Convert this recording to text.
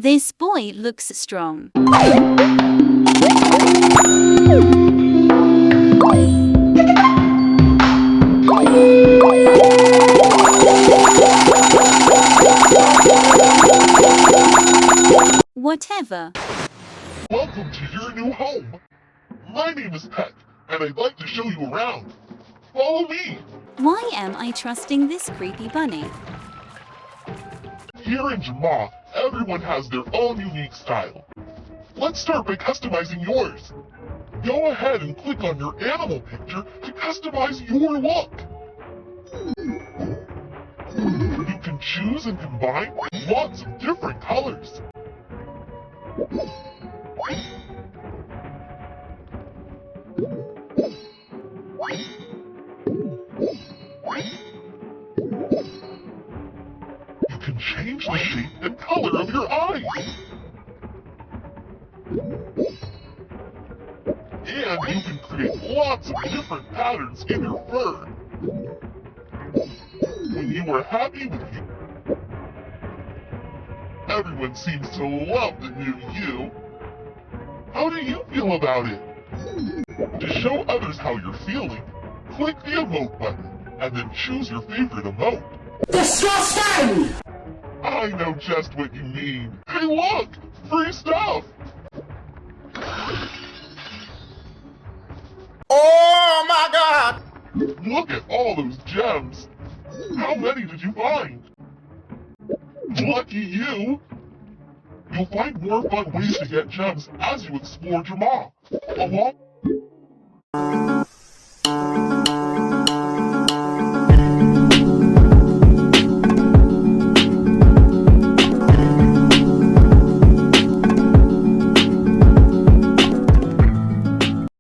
This boy looks strong. Whatever. Welcome to your new home. My name is Pet, and I'd like to show you around. Follow me. Why am I trusting this creepy bunny? Here in Jama, everyone has their own unique style. Let's start by customizing yours. Go ahead and click on your animal picture to customize your look. You can choose and combine lots of different colors. You can change the shape and color of your eyes. And you can create lots of different patterns in your fur. When you are happy with you, everyone seems to love the new you. How do you feel about it? To show others how you're feeling, click the emote button and then choose your favorite emote. Disgusting! I know just what you mean. Hey look! Free stuff! Oh my god! Look at all those gems! How many did you find? Lucky you! You'll find more fun ways to get gems as you explore Jama. Along